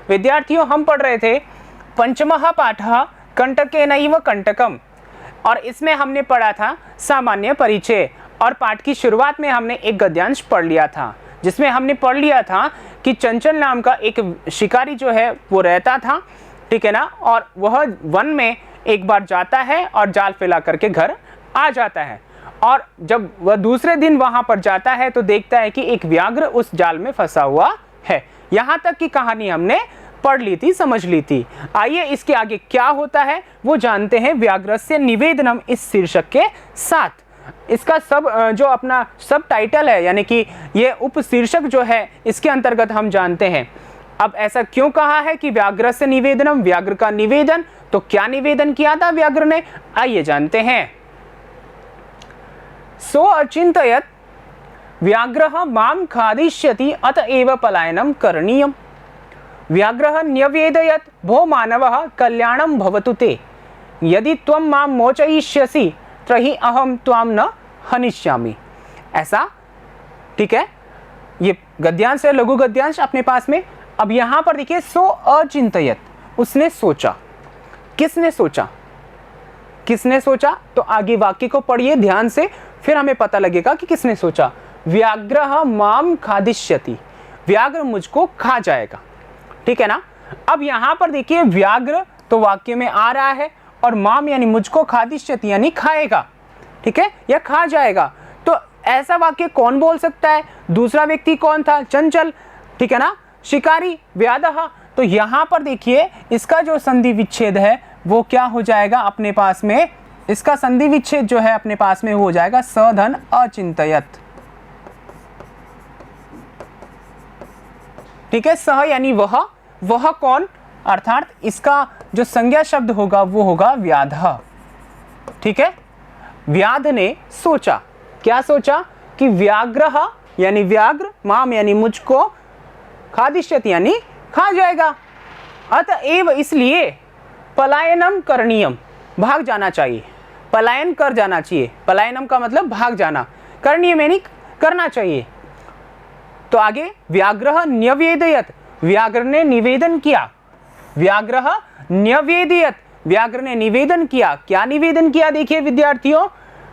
विद्यार्थियों हम पढ़ रहे थे पंचमः पाठः कंटकेनैव कंटकम, और इसमें हमने पढ़ा था सामान्य परिचय, और पाठ की शुरुआत में हमने एक गद्यांश पढ़ लिया था जिसमें हमने पढ़ लिया था कि चंचल नाम का एक शिकारी जो है वो रहता था, ठीक है ना, और वह वन में एक बार जाता है और जाल फैला करके घर आ जाता है, और जब वह दूसरे दिन वहां पर जाता है तो देखता है कि एक व्याघ्र उस जाल में फंसा हुआ है। यहाँ तक की कहानी हमने पढ़ ली थी, समझ ली थी। आइए इसके आगे क्या होता है वो जानते हैं व्याघ्रस्य निवेदनम इस शीर्षक के साथ। इसका सब जो अपना सब टाइटल है, यानी कि ये उप शीर्षक जो है, इसके अंतर्गत हम जानते हैं। अब ऐसा क्यों कहा है कि व्याघ्रस्य निवेदनम, व्याघ्र का निवेदन, तो क्या निवेदन किया था व्याघ्र ने, आइए जानते हैं। सो अचिंतयत व्याघ्रः मां खादिष्यति अतएव पलायनं करणीयम्। व्याघ्रः न्यवेदयत् भो मानवः कल्याणं भवतु ते, यदि त्वं मां मोचयिष्यसि तर्हि अहं त्वां न हनिष्यामि। ऐसा, ठीक है, ये गद्यांश है, लघु गद्यांश अपने पास में। अब यहाँ पर देखिए, सो अचिंतयत, उसने सोचा। किसने सोचा, किसने सोचा, तो आगे वाक्य को पढ़िए ध्यान से, फिर हमें पता लगेगा कि किसने सोचा। व्याघ्रः माम खादिष्यति, व्याघ्र मुझको खा जाएगा, ठीक है ना। अब यहाँ पर देखिए व्याघ्र तो वाक्य में आ रहा है, और माम यानी मुझको, खादिष्यति यानी खाएगा, ठीक है, या खा जाएगा। तो ऐसा वाक्य कौन बोल सकता है, दूसरा व्यक्ति कौन था, चंचल, ठीक है ना, शिकारी, व्याधः। तो यहाँ पर देखिए इसका जो संधि विच्छेद है वो क्या हो जाएगा अपने पास में, इसका संधि विच्छेद जो है अपने पास में हो जाएगा सधन अचिंतयत, ठीक है। सह यानी वह कौन, अर्थात इसका जो संज्ञा शब्द होगा वो होगा व्याधः, ठीक है। व्याध ने सोचा, क्या सोचा कि व्याघ्रः यानी व्याघ्र, माम यानी मुझको, खादिष्यति यानी खा जाएगा, अतएव इसलिए पलायनम करणीयम, भाग जाना चाहिए, पलायन कर जाना चाहिए। पलायनम का मतलब भाग जाना, करणीयम यानी करना चाहिए। तो आगे व्याघ्रः न्यवेदयत, व्याघ्र ने निवेदन किया। व्याघ्रः न्यवेदयत, व्याघ्र ने निवेदन किया। क्या निवेदन किया, देखिए विद्यार्थियों,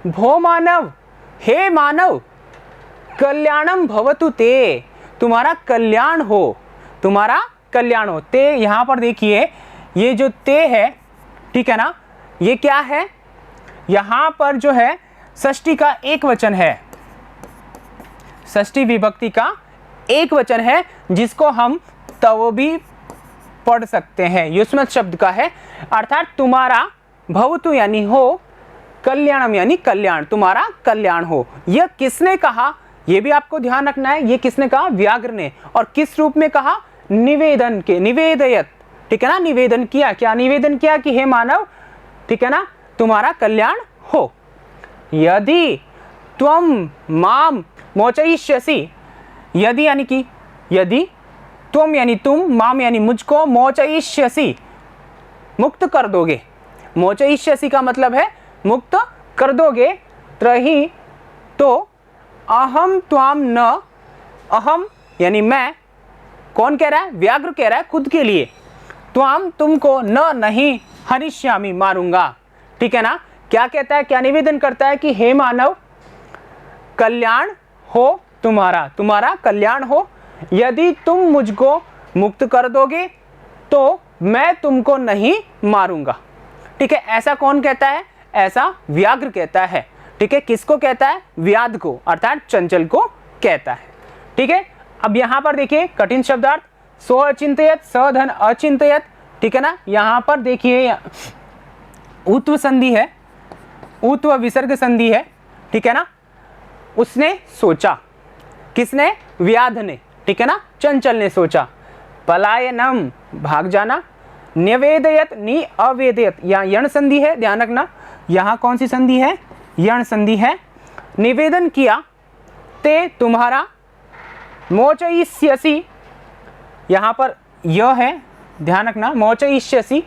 भो मानव, हे मानव, कल्याणम भवतु ते, तुम्हारा कल्याण हो, तुम्हारा कल्याण हो। ते यहाँ पर देखिए ये जो ते है, ठीक है ना, ये क्या है, यहाँ पर जो है षष्ठी का एक वचन है, षष्ठी विभक्ति का एक वचन है, जिसको हम तव भी पढ़ सकते हैं, युष्मत शब्द का है, अर्थात तुम्हारा भवतु यानी हो, कल्याणम यानी कल्याण, तुम्हारा कल्याण हो। यह किसने कहा, यह भी आपको ध्यान रखना है, यह किसने कहा, व्याघ्र ने, और किस रूप में कहा, निवेदन के, निवेदयत, ठीक है ना, निवेदन किया। क्या निवेदन किया कि हे मानव, ठीक है ना, तुम्हारा कल्याण हो। यदि त्वम माम मोचयिष्यसि, यदि यानी कि यदि, तुम यानी तुम, माम यानी मुझको, मोचयिष्यसि मुक्त कर दोगे, मोचयिष्यसि का मतलब है मुक्त कर दोगे, तर्हि तो अहम त्वाम न, अहम यानी मैं, कौन कह रहा है, व्याघ्र कह रहा है खुद के लिए, त्वाम तुमको, न नहीं, हनिष्यामि मारूंगा, ठीक है ना। क्या कहता है, क्या निवेदन करता है कि हे मानव, कल्याण हो तुम्हारा, तुम्हारा कल्याण हो, यदि तुम मुझको मुक्त कर दोगे तो मैं तुमको नहीं मारूंगा, ठीक है। ऐसा कौन कहता है, ऐसा व्याघ्र कहता है, ठीक है। किसको कहता है, व्याध को, अर्थात चंचल को कहता है, ठीक है। अब यहाँ पर देखिए कठिन शब्दार्थ, सो अचिंतयत, सधन अचिंतयत, ठीक है ना। यहाँ पर देखिए उत्व संधि है, उत्व विसर्ग संधि है, ठीक है ना। उसने सोचा, किसने, व्याध ने, ठीक है ना, चंचल ने सोचा। पलायनम भाग जाना, न्यवेदयत नि अवेदयत, यहाँ यण संधि है, ध्यान रखना, यहाँ कौन सी संधि है, यण संधि है। निवेदन किया, ते तुम्हारा, मोचयिष्यसि, यहाँ पर यह है, ध्यान रखना, मोचयिष्यसि,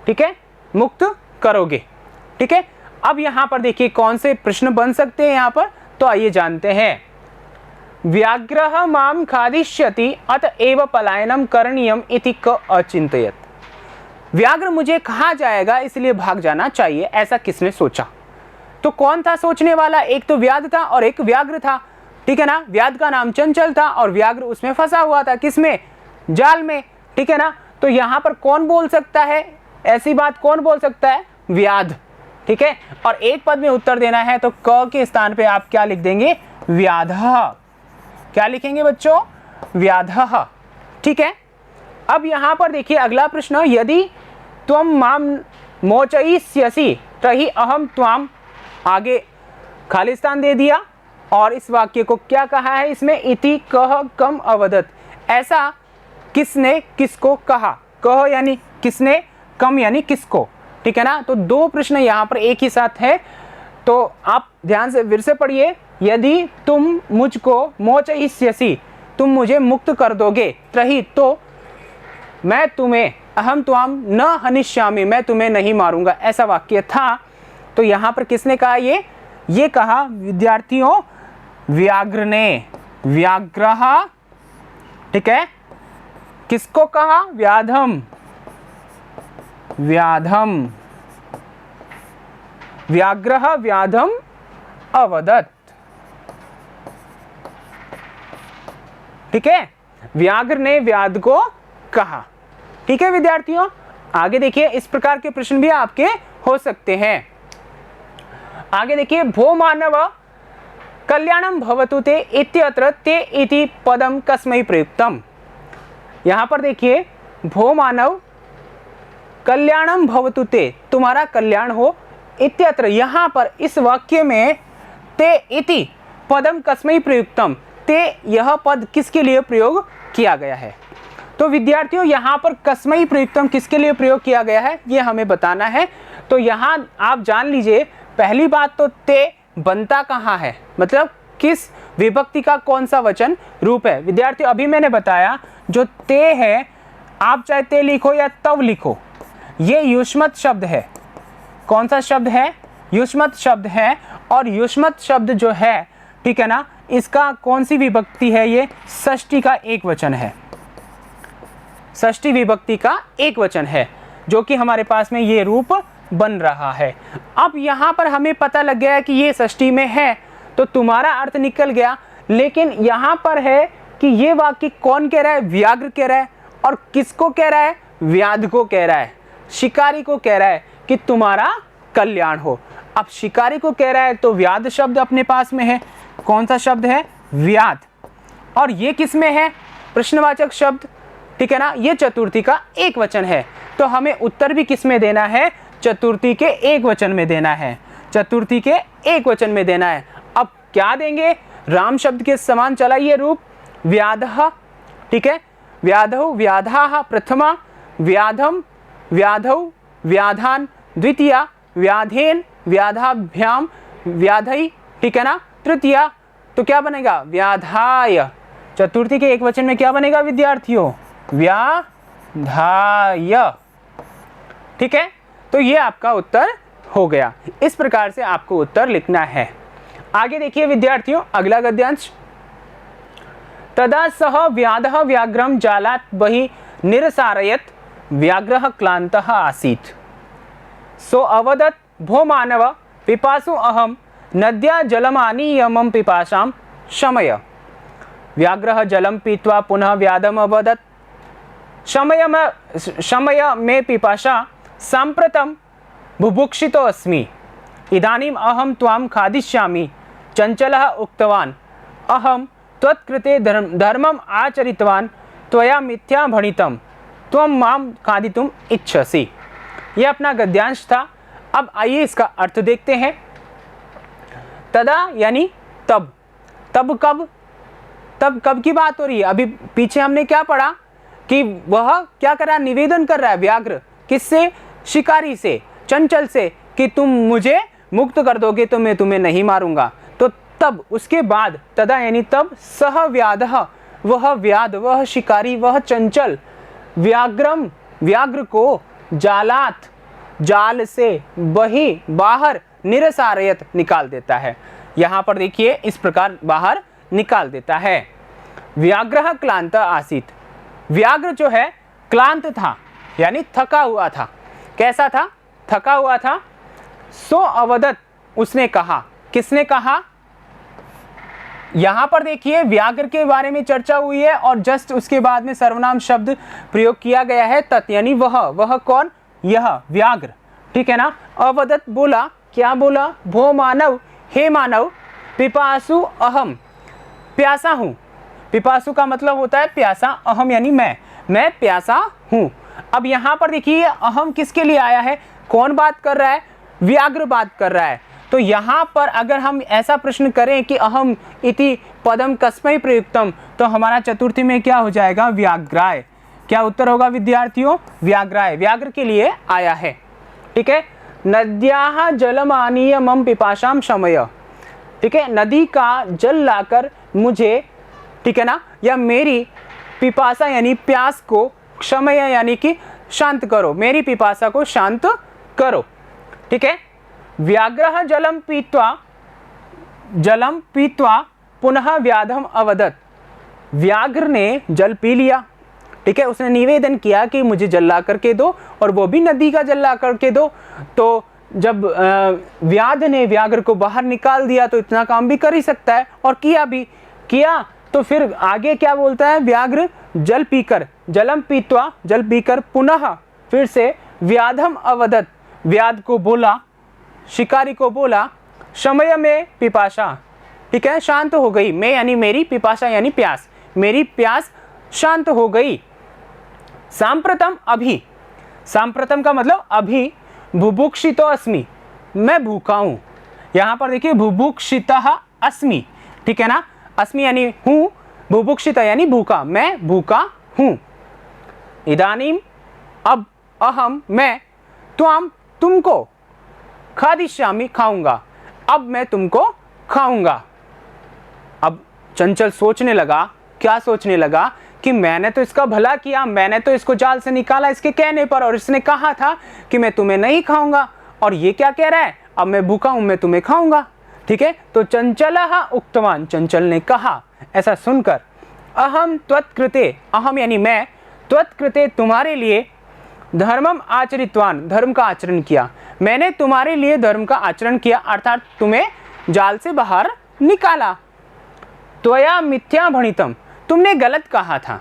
ठीक है, मुक्त करोगे, ठीक है। अब यहाँ पर देखिए कौन से प्रश्न बन सकते हैं यहाँ पर, तो आइए जानते हैं। व्याघ्रः मां खादिष्यति अत एव पलायनं करणीयम इति क अचिंतयत। व्याघ्र मुझे खा जाएगा इसलिए भाग जाना चाहिए, ऐसा किसने सोचा? तो कौन था सोचने वाला? एक तो व्याध था और एक व्याघ्र था, ठीक है ना। व्याध का नाम चंचल था और व्याघ्र उसमें फंसा हुआ था, किसमें? जाल में, ठीक है ना। तो यहाँ पर कौन बोल सकता है ऐसी बात? कौन बोल सकता है? व्याध, ठीक है। और एक पद में उत्तर देना है तो क के स्थान पे आप क्या लिख देंगे? व्याधः। क्या लिखेंगे बच्चों? व्याधः, ठीक है। अब यहाँ पर देखिए अगला प्रश्न, यदि त्वं मां मोचयिष्यसि तर्हि अहम त्वाम, आगे खालिस्तान दे दिया और इस वाक्य को क्या कहा है इसमें? इति कह कम अवदत, ऐसा किसने किसको कहा? कह यानी किसने, कम यानी किसको, ठीक है ना। तो दो प्रश्न यहाँ पर एक ही साथ है, तो आप ध्यान से फिर से पढ़िए। यदि तुम मुझको मोचयिष्यसि, तुम मुझे मुक्त कर दोगे, तर्हि तो मैं तुम्हें, अहम त्वाम न हनिष्यामि, मैं तुम्हें नहीं मारूंगा, ऐसा वाक्य था। तो यहाँ पर किसने कहा ये कहा विद्यार्थियों व्याघ्र ने, व्याघ्रः, ठीक है। किसको कहा? व्याधम, व्याधम, व्याघ्रः व्याधम अवदत, ठीक है। व्याघ्र ने व्याध को कहा, ठीक है विद्यार्थियों। आगे देखिए इस प्रकार के प्रश्न भी आपके हो सकते हैं। आगे देखिए, भो मानव कल्याणम भवतु ते इत्यत्र ते इति पदम कस्मै प्रयुक्तम। यहाँ पर देखिए, भो मानव कल्याणम भवतु ते, तुम्हारा कल्याण हो, इत्यत्र यहाँ पर इस वाक्य में ते इति पदम कस्मै प्रयुक्तम, ते यह पद किसके लिए प्रयोग किया गया है? तो विद्यार्थियों यहाँ पर कस्मै प्रयुक्तम किसके लिए प्रयोग किया गया है ये हमें बताना है। तो यहाँ आप जान लीजिए, पहली बात तो ते बनता कहाँ है, मतलब किस विभक्ति का कौन सा वचन रूप है। विद्यार्थियों अभी मैंने बताया जो ते है, आप चाहे ते लिखो या तव लिखो, ये युष्मत शब्द है। कौन सा शब्द है? युष्मत शब्द है। और युष्मत शब्द जो है, ठीक है ना, इसका कौन सी विभक्ति है? ये षष्ठी का एक वचन है, षष्ठी विभक्ति का एक वचन है, जो कि हमारे पास में ये रूप बन रहा है। अब यहाँ पर हमें पता लग गया कि ये षष्ठी में है, तो तुम्हारा अर्थ निकल गया। लेकिन यहाँ पर है कि ये वाक्य कौन कह रहा है? व्याघ्र कह रहा है। और किसको कह रहा है? व्याध को कह रहा है, शिकारी को कह रहा है कि तुम्हारा कल्याण हो। अब शिकारी को कह रहा है तो व्याध शब्द अपने पास में है। कौन सा शब्द है? व्याध। और ये किस में है? प्रश्नवाचक शब्द, ठीक है ना, ये चतुर्थी का एक वचन है। तो हमें उत्तर भी किस में देना है? चतुर्थी के एक वचन में देना है, चतुर्थी के एक वचन में देना है। अब क्या देंगे? राम शब्द के समान चला ये रूप, व्याधः, ठीक है। व्याधौ व्याधाः प्रथमा, व्याधम व्याधौ व्याधान द्वितीया, व्याधेन व्याधाभ्याम व्याधई, ठीक है ना, तृतीया। तो क्या बनेगा? व्याधाय। चतुर्थी के एक वचन में क्या बनेगा विद्यार्थियों? व्याधाय, ठीक है। तो ये आपका उत्तर हो गया। इस प्रकार से आपको उत्तर लिखना है। आगे देखिए विद्यार्थियों, अगला गद्यांश, तदा सह व्याधः व्याघ्रम जालात् बहि निरसारयत् व्याघ्रः क्लान्तः आसीत्। सो अवदत् भो मानव पिपासु अहम नद्या जलमानीय मम पिपासां शमय। व्याघ्रः जलं पीत्वा पुनः व्याधम् अवदत्, शमय मे पिपासा, साम्प्रतं बुभुक्षितो अस्मि, इदानीम् अहं त्वां खादिष्यामि। चंचलः उक्तवान्, अहं त्वत्कृते धर्मम् आचरितवान्, त्वया मिथ्या भणितं, त्वं मां खादितुम् इच्छसि। यह अपना गद्यांश था। अब आइए इसका अर्थ देखते हैं। तदा यानी तब, तब कब? तब कब की बात हो रही है? अभी पीछे हमने क्या पढ़ा कि वह क्या कर रहा है? निवेदन कर रहा है व्याघ्र, किससे? शिकारी से, चंचल से, कि तुम मुझे मुक्त कर दोगे तो मैं तुम्हें नहीं मारूंगा। तो तब, उसके बाद, तदा यानी तब, सह व्याधः, वह व्याध, वह शिकारी, वह चंचल, व्याघ्रम, व्याघ्र को, जालात, जाल से, बही, बाहर, निरसारयत, निकाल देता है। यहाँ पर देखिए इस प्रकार बाहर निकाल देता है। व्याघ्रः क्लांत आसीत, व्याघ्र जो है क्लांत था यानी थका हुआ था। कैसा था? थका हुआ था। सो अवदत, उसने कहा। किसने कहा? यहां पर देखिए व्याघ्र के बारे में चर्चा हुई है और जस्ट उसके बाद में सर्वनाम शब्द प्रयोग किया गया है, तत् यानी वह कौन? यह व्याघ्र, ठीक है ना। अवदत बोला, क्या बोला? भो मानव, हे मानव, पिपासु अहम, प्यासा हूं। पिपासु का मतलब होता है प्यासा, अहम यानी मैं प्यासा हूं। अब यहां पर देखिए अहम किसके लिए आया है? कौन बात कर रहा है? व्याघ्र बात कर रहा है। तो यहाँ पर अगर हम ऐसा प्रश्न करें कि अहम इति पदम कस्मै प्रयुक्तम, तो हमारा चतुर्थी में क्या हो जाएगा? व्याघ्राय। क्या उत्तर होगा विद्यार्थियों? व्याघ्राय, व्याघ्र के लिए आया है, ठीक है। नद्याः जलमानीय मम पिपाशाम शमय, ठीक है, नदी का जल लाकर मुझे, ठीक है ना, या मेरी पिपासा यानी प्यास को, क्षमय यानी कि शांत करो, मेरी पिपासा को शांत करो, ठीक है। व्याघ्रः जलम पीत्वा पुनः व्याधम अवदत, व्याघ्र ने जल पी लिया, ठीक है, उसने निवेदन किया कि मुझे जल ला करके दो, और वो भी नदी का जल ला करके दो। तो जब व्याध ने व्याघ्र को बाहर निकाल दिया तो इतना काम भी कर ही सकता है, और किया भी। किया तो फिर आगे क्या बोलता है? व्याघ्र जल पीकर, जलम पीत्वा, जल पीकर पुनः फिर से व्याधम अवदत, व्याध को बोला, शिकारी को बोला, शमय में पिपाशा, ठीक है, शांत हो गई। मैं यानी मेरी, पिपाशा यानी प्यास, मेरी प्यास शांत हो गई। सांप्रतम, अभी, सांप्रतम का मतलब अभी, बुभुक्षितो अस्मि, मैं भूखा हूं। यहां पर देखिए बुभुक्षितः अस्मि, ठीक है ना, अस्मि यानी हूं, बुभुक्षित यानी भूखा, मैं भूखा हूं। इदानीम, अब, अहम मैं, त्वाम तुमको, खादिष्यामि खाऊंगा, अब मैं तुमको खाऊंगा। अब चंचल सोचने लगा, क्या सोचने लगा? कि मैंने तो इसका भला किया, मैंने तो इसको जाल से निकाला इसके कहने पर, और इसने कहा था कि मैं तुम्हें नहीं खाऊंगा, और ये क्या कह रहा है? अब मैं भूखा हूं, मैं तुम्हें खाऊंगा, ठीक है। तो चंचलः उक्तवान, चंचल ने कहा। ऐसा सुनकर, अहम त्वत्कृते, अहम यानी मैं, त्वत्कृते तुम्हारे लिए, धर्मम आचरितवान, धर्म का आचरण किया, मैंने तुम्हारे लिए धर्म का आचरण किया, अर्थात तुम्हें जाल से बाहर निकाला। त्वया मिथ्या भणितम, तुमने गलत कहा था।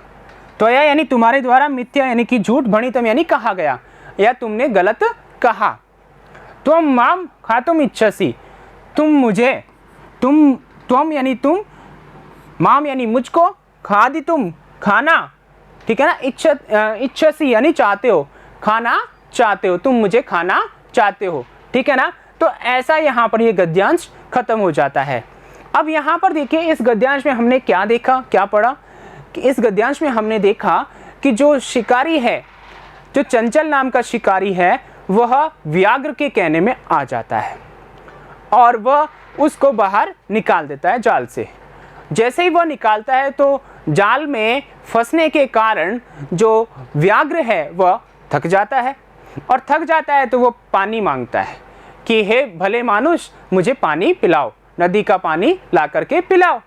त्वया यानी तुम्हारे द्वारा, मिथ्या यानी कि झूठ, भणितम यानी कहा गया, या तुमने गलत कहा। त्वम माम खातुम इच्छसि, तुम मुझे, त्वम यानी तुम, माम यानी मुझको, खादितुम खाना, ठीक है ना, इच्छसि यानी चाहते हो, खाना चाहते हो, तुम मुझे खाना चाहते हो, ठीक है ना। तो ऐसा यहाँ पर ये गद्यांश खत्म हो जाता है। अब यहाँ पर देखिए इस गद्यांश में हमने क्या देखा, क्या पढ़ा? कि इस गद्यांश में हमने देखा कि जो शिकारी है, जो चंचल नाम का शिकारी है, वह व्याघ्र के कहने में आ जाता है और वह उसको बाहर निकाल देता है जाल से। जैसे ही वह निकालता है तो जाल में फंसने के कारण जो व्याघ्र है वह थक जाता है, और थक जाता है तो वो पानी मांगता है कि हे भले मानुष, मुझे पानी पिलाओ, नदी का पानी ला करके पिलाओ।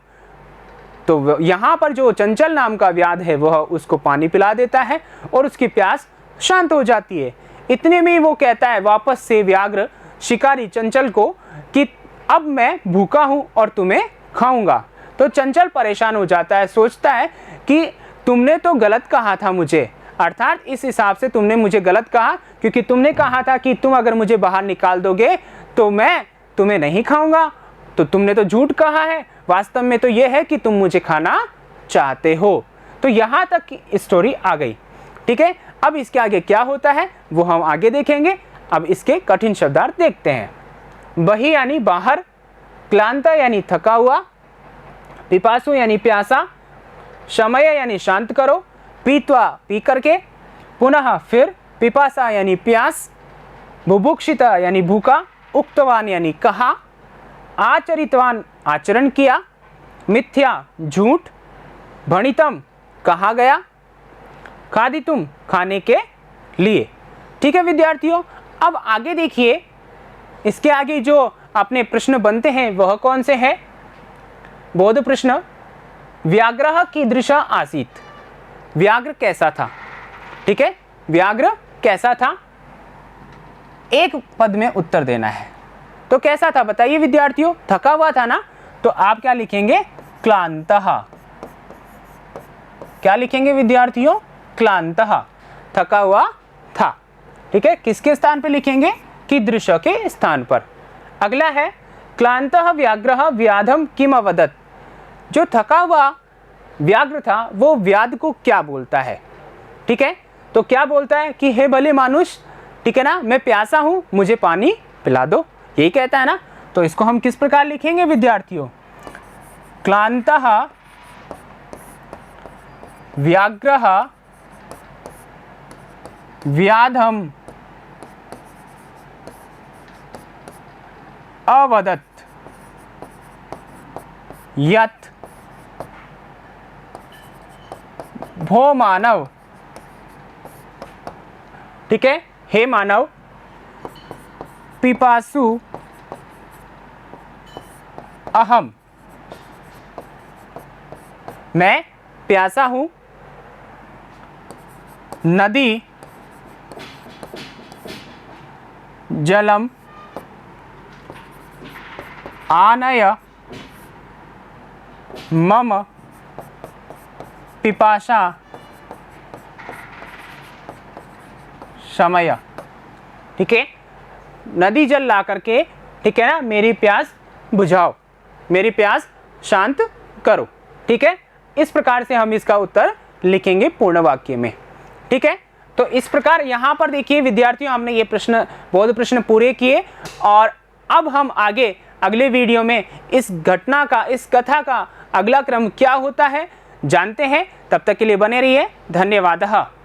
तो यहाँ पर जो चंचल नाम का व्याध है वह उसको पानी पिला देता है और उसकी प्यास शांत हो जाती है। इतने में वो कहता है वापस से व्याघ्र शिकारी चंचल को कि अब मैं भूखा हूँ और तुम्हें खाऊंगा। तो चंचल परेशान हो जाता है, सोचता है कि तुमने तो गलत कहा था मुझे, अर्थात इस हिसाब से तुमने मुझे गलत कहा, क्योंकि तुमने कहा था कि तुम अगर मुझे बाहर निकाल दोगे तो मैं तुम्हें नहीं खाऊंगा, तो तुमने तो झूठ कहा है, वास्तव में तो यह है कि तुम मुझे खाना चाहते हो। तो यहाँ तक की स्टोरी आ गई, ठीक है। अब इसके आगे क्या होता है वो हम आगे देखेंगे। अब इसके कठिन शब्दार्थ देखते हैं। बही यानी बाहर, क्लांता यानी थका हुआ, पिपासु यानी प्यासा, शमय यानी शांत करो, पीत्वा पी करके, पुनः फिर, पिपासा यानी प्यास, बुभुक्षिता यानी भूखा, उक्तवान यानी कहा, आचरितवान आचरण किया, मिथ्या झूठ, भणितम कहा गया, खादितुम खाने के लिए। ठीक है विद्यार्थियों, अब आगे देखिए इसके आगे जो अपने प्रश्न बनते हैं वह कौन से हैं। बोध प्रश्न, व्याघ्रः कीदृशः आसीत्, व्याघ्र कैसा था। ठीक है, व्याघ्र कैसा था, एक पद में उत्तर देना है। तो कैसा था बताइए विद्यार्थियों, थका हुआ था ना, तो आप क्या लिखेंगे, क्लांतः। क्या लिखेंगे विद्यार्थियों, क्लांतः, थका हुआ था। ठीक है, किसके स्थान पर लिखेंगे, कीदृश के स्थान पर। अगला है क्लांतः व्याघ्रः व्याधम किम अवदत्। जो थका हुआ व्याघ्र था वो व्याध को क्या बोलता है। ठीक है, तो क्या बोलता है कि हे भले मानुष, ठीक है ना, मैं प्यासा हूं, मुझे पानी पिला दो, यही कहता है ना। तो इसको हम किस प्रकार लिखेंगे विद्यार्थियों, क्लांतः व्याघ्रः व्याधम अवदत् यत् भो मानव। ठीक है, हे मानव, पिपासु अहम, मैं प्यासा हूं, नदी जलम आनय मम पिपासा शमय। ठीक है, नदी जल ला करके, ठीक है ना, मेरी प्यास बुझाओ, मेरी प्यास शांत करो। ठीक है, इस प्रकार से हम इसका उत्तर लिखेंगे पूर्ण वाक्य में। ठीक है, तो इस प्रकार यहाँ पर देखिए विद्यार्थियों, हमने ये प्रश्न, बोध प्रश्न पूरे किए और अब हम आगे अगले वीडियो में इस घटना का, इस कथा का अगला क्रम क्या होता है जानते हैं। तब तक के लिए बने रहिए, धन्यवाद।